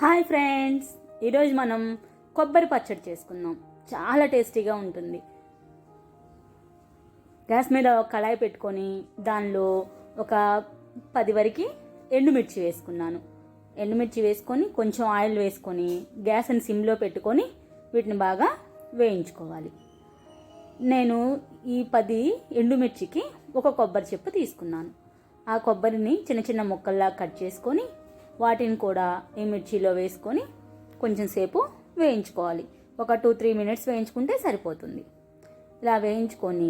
Hi friends, ఈరోజు మనం కొబ్బరి పచ్చడి చేసుకుందాం. చాలా టేస్టీగా ఉంటుంది. గ్యాస్ మీద ఒక కళాయి పెట్టుకొని దానిలో ఒక 10 వరకు ఎండుమిర్చి వేసుకున్నాను. ఎండుమిర్చి వేసుకొని కొంచెం ఆయిల్ వేసుకొని గ్యాస్ని సిమ్లో పెట్టుకొని వీటిని బాగా వేయించుకోవాలి. నేను ఈ 10 ఎండుమిర్చికి ఒక కొబ్బరి చెప్పు తీసుకున్నాను. ఆ కొబ్బరిని చిన్న చిన్న ముక్కల్లా కట్ చేసుకొని వాటిని కూడా ఈ మిర్చిలో వేసుకొని కొంచెం సేపు వేయించుకోవాలి. ఒక 2-3 మినిట్స్ వేయించుకుంటే సరిపోతుంది. ఇలా వేయించుకొని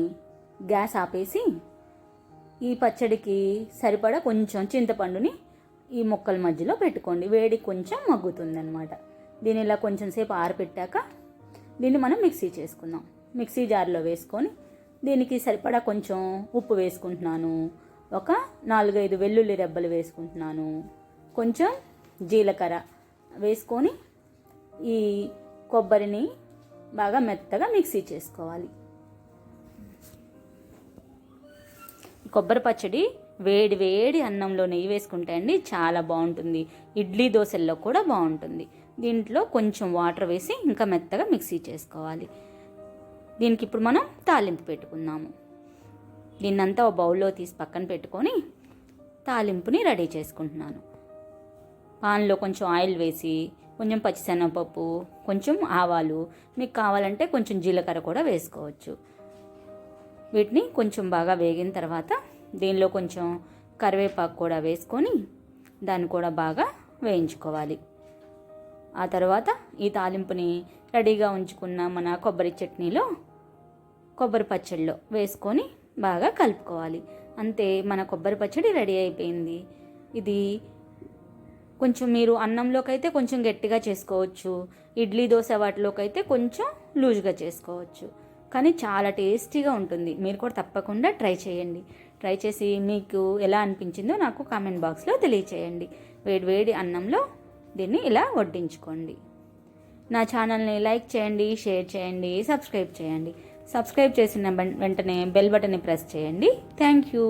గ్యాస్ ఆపేసి ఈ పచ్చడికి సరిపడా కొంచెం చింతపండుని ఈ ముక్కల మధ్యలో పెట్టుకోండి. వేడి కొంచెం మగ్గుతుందన్నమాట. దీన్ని ఇలా కొంచెం సేపు ఆరబెట్టాక దీన్ని మనం మిక్సీ చేసుకుందాం. మిక్సీ జార్లో వేసుకొని దీనికి సరిపడా కొంచెం ఉప్పు వేసుకుంటున్నాను. ఒక 4-5 వెల్లుల్లి రెబ్బలు వేసుకుంటున్నాను. కొంచెం జీలకర్ర వేసుకొని ఈ కొబ్బరిని బాగా మెత్తగా మిక్సీ చేసుకోవాలి. కొబ్బరి పచ్చడి వేడి వేడి అన్నంలో నెయ్యి వేసుకుంటే అండి చాలా బాగుంటుంది. ఇడ్లీ దోశల్లో కూడా బాగుంటుంది. దీంట్లో కొంచెం వాటర్ వేసి ఇంకా మెత్తగా మిక్సీ చేసుకోవాలి. దీనికి ఇప్పుడు మనం తాలింపు పెట్టుకుందాము. దీన్నంతా ఒక బౌల్లో తీసి పక్కన పెట్టుకొని తాలింపుని రెడీ చేసుకుంటున్నాను. పాన్లో కొంచెం ఆయిల్ వేసి కొంచెం పచ్చిశనగపప్పు, కొంచెం ఆవాలు, మీకు కావాలంటే కొంచెం జీలకర్ర కూడా వేసుకోవచ్చు. వీటిని కొంచెం బాగా వేగిన తర్వాత దీనిలో కొంచెం కరివేపాకు కూడా వేసుకొని దాన్ని కూడా బాగా వేయించుకోవాలి. ఆ తర్వాత ఈ తాలింపుని రెడీగా ఉంచుకున్న మన కొబ్బరి చట్నీలో కొబ్బరి పచ్చడిలో వేసుకొని బాగా కలుపుకోవాలి. అంతే, మన కొబ్బరి పచ్చడి రెడీ అయిపోయింది. ఇది కొంచెం మీరు అన్నంలోకి అయితే కొంచెం గట్టిగా చేసుకోవచ్చు, ఇడ్లీ దోశ వాటిలోకి అయితే కొంచెం లూజ్గా చేసుకోవచ్చు. కానీ చాలా టేస్టీగా ఉంటుంది. మీరు కూడా తప్పకుండా ట్రై చేయండి. ట్రై చేసి మీకు ఎలా అనిపించిందో నాకు కామెంట్ బాక్స్లో తెలియచేయండి. వేడి వేడి అన్నంలో దీన్ని ఇలా వడ్డించుకోండి. నా ఛానల్ని లైక్ చేయండి, షేర్ చేయండి, సబ్స్క్రైబ్ చేయండి. సబ్స్క్రైబ్ చేసిన వెంటనే బెల్ బటన్ని ప్రెస్ చేయండి. Thank you.